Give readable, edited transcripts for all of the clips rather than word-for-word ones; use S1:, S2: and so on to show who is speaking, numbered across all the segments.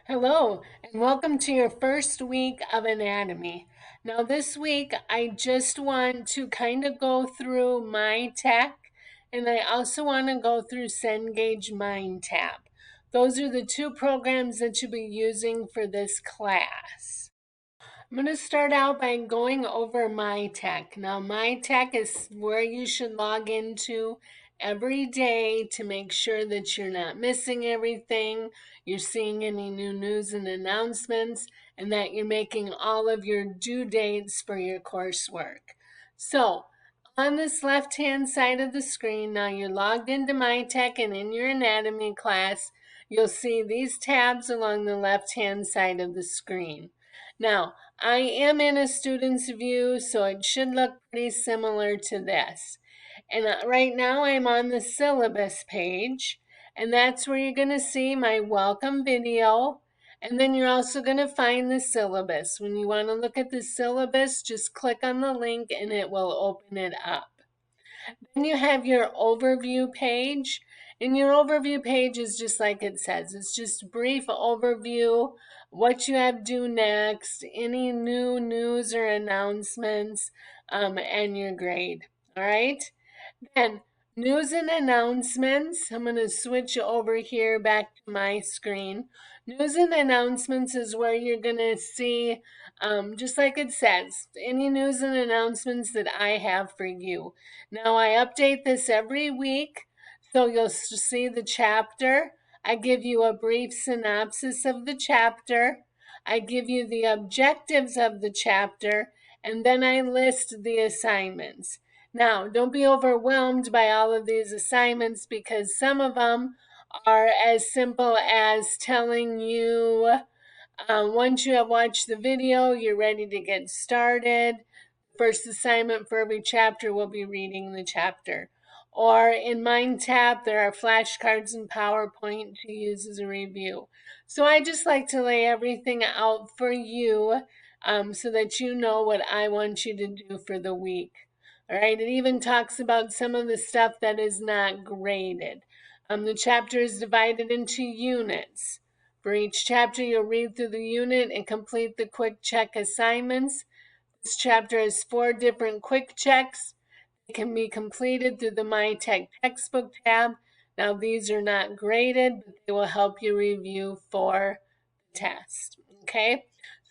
S1: Hello, and welcome to your first week of anatomy. Now, this week, I just want to kind of go through my tech, and I also want to go through Cengage MindTap. Those are the two programs that you'll be using for this class. I'm going to start out by going over My Tech. Now, My Tech is where you should log into every day to make sure that you're not missing everything, you're seeing any new news and announcements, and that you're making all of your due dates for your coursework. So, on this left-hand side of the screen, now you're logged into My Tech, and in your anatomy class, you'll see these tabs along the left-hand side of the screen. Now, I am in a student's view, so it should look pretty similar to this. And right now I'm on the syllabus page, and that's where you're going to see my welcome video. And then you're also going to find the syllabus. When you want to look at the syllabus, just click on the link and it will open it up. Then you have your overview page. And your overview page is just like it says. It's just a brief overview, what you have due next, any new news or announcements, and your grade. All right? Then news and announcements. I'm going to switch over here back to my screen. News and announcements is where you're going to see, just like it says, any news and announcements that I have for you. Now, I update this every week, so you'll see the chapter. I give you a brief synopsis of the chapter. I give you the objectives of the chapter, and then I list the assignments. Now, don't be overwhelmed by all of these assignments because some of them are as simple as telling you once you have watched the video, you're ready to get started. First assignment for every chapter will be reading the chapter. Or in MindTap, there are flashcards and PowerPoint to use as a review. So I just like to lay everything out for you so that you know what I want you to do for the week. All right, it even talks about some of the stuff that is not graded. The chapter is divided into units. For each chapter, you'll read through the unit and complete the quick check assignments. This chapter has 4 different quick checks. They can be completed through the My Tech textbook tab. Now, these are not graded, but they will help you review for the test. Okay?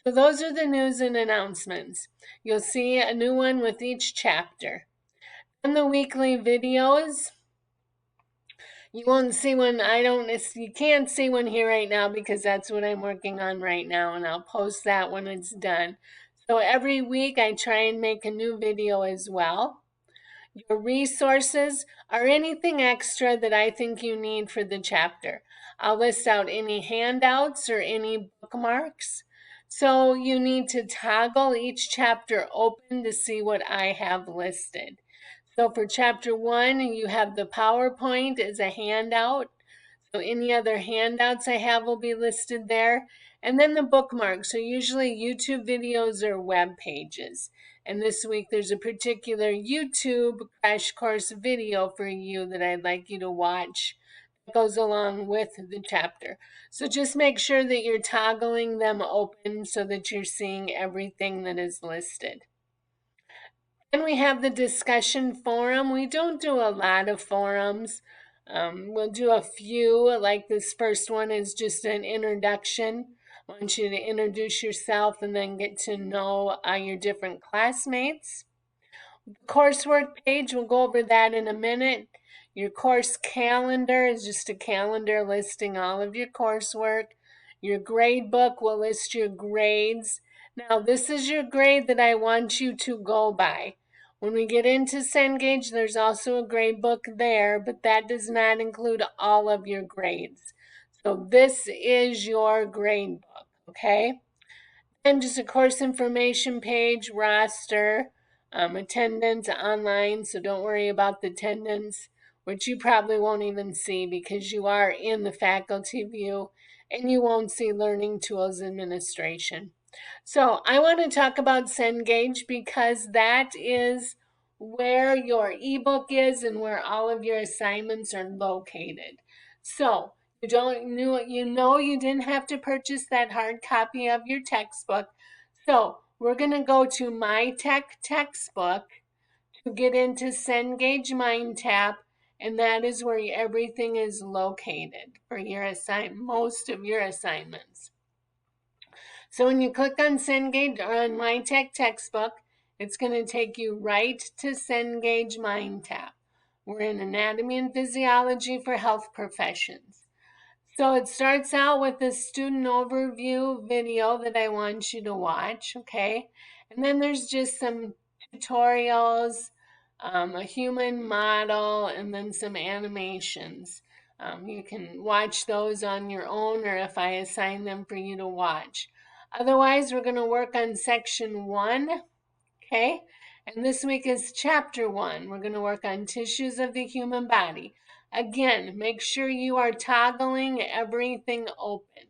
S1: So those are the news and announcements. You'll see a new one with each chapter. And the weekly videos, you won't see one. You can't see one here right now because that's what I'm working on right now, and I'll post that when it's done. So every week I try and make a new video as well. Your resources are anything extra that I think you need for the chapter. I'll list out any handouts or any bookmarks. So you need to toggle each chapter open to see what I have listed. So for chapter 1, you have the PowerPoint as a handout. So any other handouts I have will be listed there. And then the bookmarks. So usually YouTube videos or web pages. And this week there's a particular YouTube crash course video for you that I'd like you to watch that goes along with the chapter. So just make sure that you're toggling them open so that you're seeing everything that is listed. Then we have the discussion forum. We don't do a lot of forums. We'll do a few, like this first one is just an introduction. I want you to introduce yourself and then get to know your different classmates. The coursework page, we'll go over that in a minute. Your course calendar is just a calendar listing all of your coursework. Your grade book will list your grades. Now, this is your grade that I want you to go by. When we get into Cengage, there's also a grade book there, but that does not include all of your grades. So this is your grade book, okay? And just a course information page, roster, attendance online, so don't worry about the attendance, which you probably won't even see because you are in the faculty view and you won't see Learning Tools Administration. So I want to talk about Cengage because that is where your ebook is and where all of your assignments are located. So You didn't have to purchase that hard copy of your textbook. So we're going to go to My Tech textbook to get into Cengage MindTap, and that is where everything is located for your most of your assignments. So when you click on Cengage or on My Tech textbook, it's going to take you right to Cengage MindTap. We're in Anatomy and Physiology for Health Professions. So it starts out with a student overview video that I want you to watch, okay? And then there's just some tutorials, a human model, and then some animations. You can watch those on your own, or if I assign them for you to watch. Otherwise, we're going to work on section 1, okay? And this week is chapter 1. We're going to work on tissues of the human body. Again, make sure you are toggling everything open.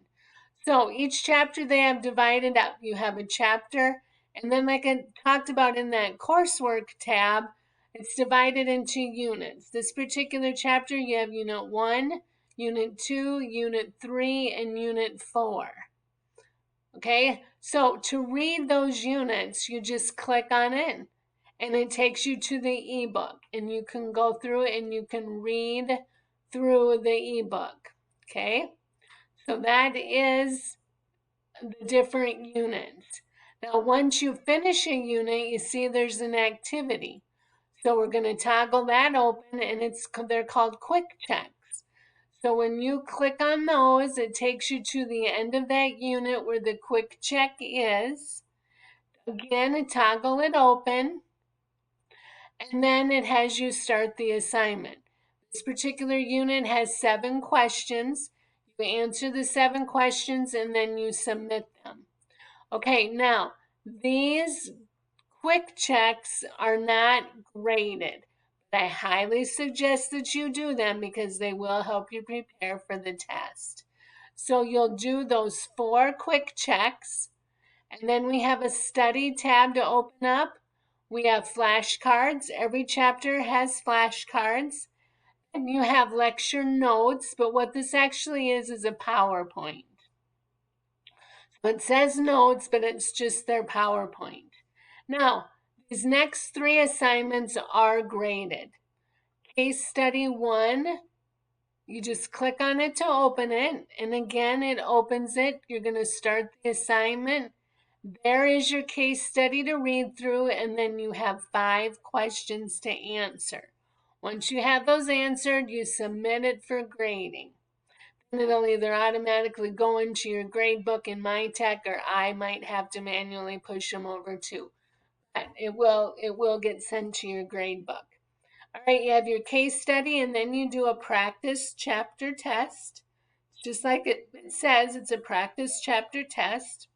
S1: So each chapter they have divided up. You have a chapter, and then like I talked about in that coursework tab, it's divided into units. This particular chapter, you have Unit 1, Unit 2, Unit 3, and Unit 4. Okay, so to read those units, you just click on it and it takes you to the ebook, and you can go through it and you can read through the ebook. Okay, so that is the different units. Now, once you finish a unit, you see there's an activity. So we're going to toggle that open, and they're called quick checks. So when you click on those, it takes you to the end of that unit where the quick check is. Again, toggle it open, and then it has you start the assignment. This particular unit has 7 questions. You answer the 7 questions and then you submit them. Okay, now these quick checks are not graded. I highly suggest that you do them because they will help you prepare for the test. So you'll do those 4 quick checks, and then we have a study tab to open up. We have flashcards. Every chapter has flashcards. And you have lecture notes, but what this actually is a PowerPoint. It says notes, but it's just their PowerPoint. Now, these next 3 assignments are graded. Case study 1, you just click on it to open it, and again, it opens it. You're going to start the assignment. There is your case study to read through, and then you have 5 questions to answer. Once you have those answered, you submit it for grading. And it'll either automatically go into your grade book in MyTech, or I might have to manually push them over too. But it will get sent to your grade book. All right, you have your case study, and then you do a practice chapter test. Just like it says, it's a practice chapter test.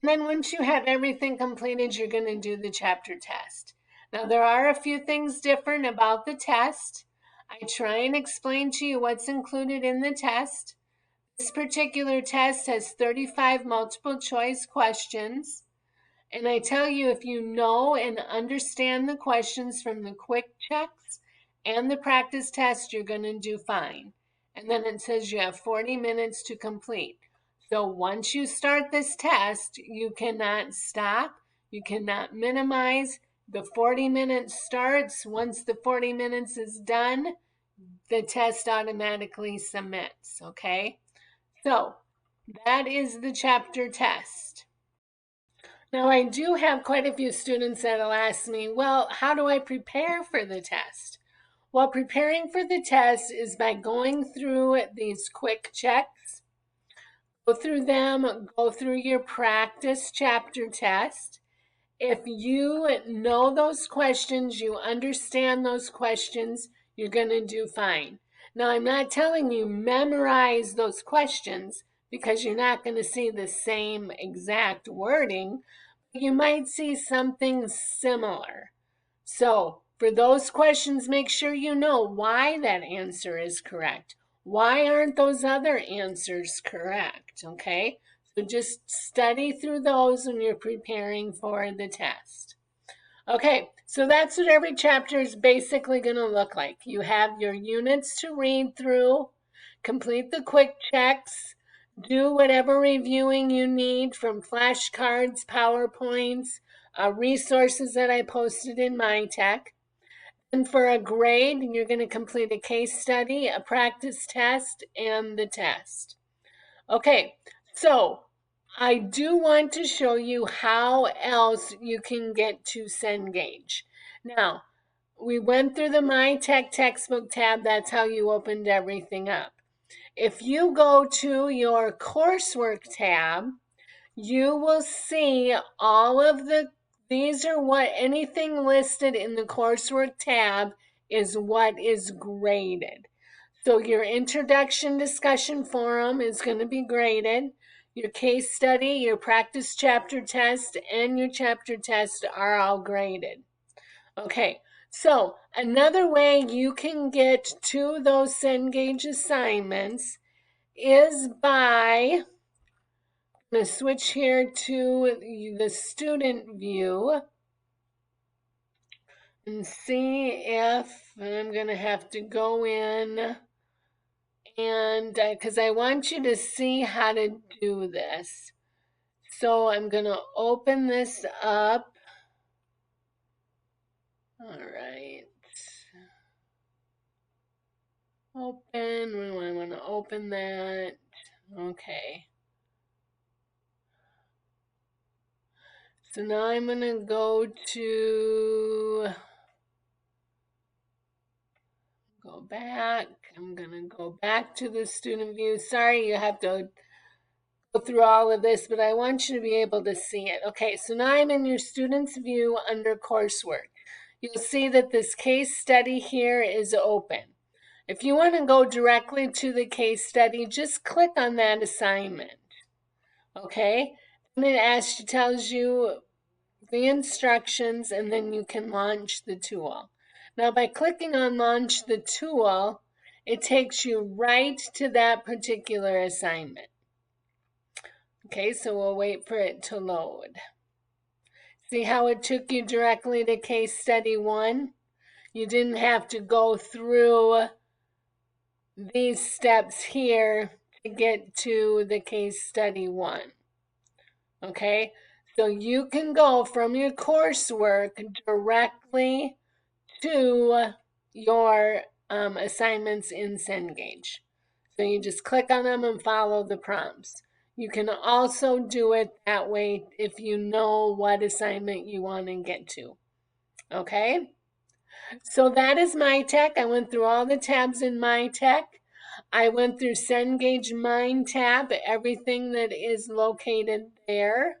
S1: And then once you have everything completed, you're going to do the chapter test. Now, there are a few things different about the test. I try and explain to you what's included in the test. This particular test has 35 multiple choice questions. And I tell you, if you know and understand the questions from the quick checks and the practice test, you're going to do fine. And then it says you have 40 minutes to complete. So once you start this test, you cannot stop. You cannot minimize. The 40 minutes starts. Once the 40 minutes is done, the test automatically submits, okay? So that is the chapter test. Now, I do have quite a few students that'll ask me, well, how do I prepare for the test? Well, preparing for the test is by going through these quick checks. Go through them, go through your practice chapter test. If you know those questions, you understand those questions, you're going to do fine. Now, I'm not telling you memorize those questions because you're not going to see the same exact wording. You might see something similar. So, for those questions, make sure you know why that answer is correct. Why aren't those other answers correct? Okay? So just study through those when you're preparing for the test. Okay, so that's what every chapter is basically going to look like. You have your units to read through. Complete the quick checks. Do whatever reviewing you need from flashcards, PowerPoints, resources that I posted in MyTech. And for a grade, you're going to complete a case study, a practice test, and the test. Okay, so I do want to show you how else you can get to Cengage. Now, we went through the MyTech textbook tab. That's how you opened everything up. If you go to your coursework tab, you will see all of these are what anything listed in the coursework tab is what is graded. So your introduction discussion forum is going to be graded. Your case study, your practice chapter test, and your chapter test are all graded. Okay, so another way you can get to those Cengage assignments is by, I'm going to switch here to the student view and see if I'm going to have to go in and because I want you to see how to do this. So I'm going to open this up. All right. Open. I want to open that. Okay. So now I'm going to go back. I'm going to go back to the student view. Sorry, you have to go through all of this, but I want you to be able to see it. Okay, so now I'm in your student's view under coursework. You'll see that this case study here is open. If you want to go directly to the case study, just click on that assignment. Okay, and it tells you the instructions, and then you can launch the tool. Now, by clicking on launch the tool, it takes you right to that particular assignment. Okay, so we'll wait for it to load. See how it took you directly to case study 1? You didn't have to go through these steps here to get to the case study 1. Okay, so you can go from your coursework directly to your assignments in Cengage. So you just click on them and follow the prompts. You can also do it that way if you know what assignment you want to get to. Okay? So that is MyTech. I went through all the tabs in MyTech. I went through Cengage Mind tab, everything that is located there.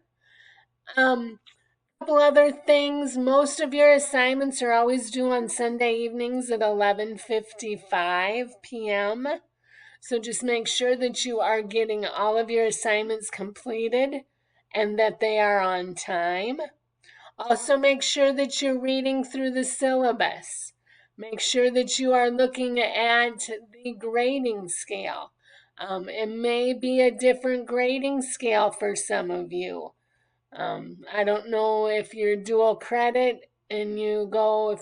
S1: Couple other things. Most of your assignments are always due on Sunday evenings at 11:55 p.m. So just make sure that you are getting all of your assignments completed and that they are on time. Also, make sure that you're reading through the syllabus. Make sure that you are looking at the grading scale. It may be a different grading scale for some of you. I don't know if you're dual credit and you go,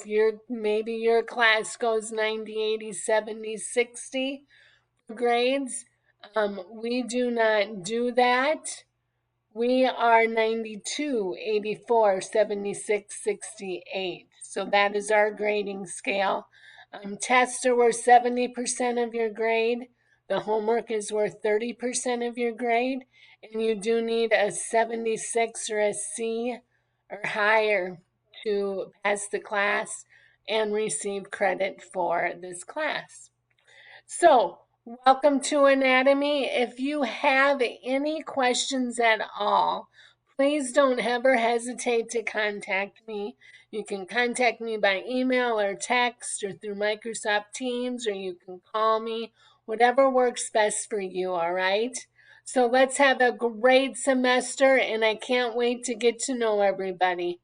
S1: maybe your class goes 90, 80, 70, 60 grades. We do not do that. We are 92, 84, 76, 68. So that is our grading scale. Tests are worth 70% of your grade. The homework is worth 30% of your grade. And you do need a 76 or a C or higher to pass the class and receive credit for this class. So, welcome to Anatomy. If you have any questions at all, please don't ever hesitate to contact me. You can contact me by email or text or through Microsoft Teams, or you can call me, whatever works best for you, all right? So let's have a great semester, and I can't wait to get to know everybody.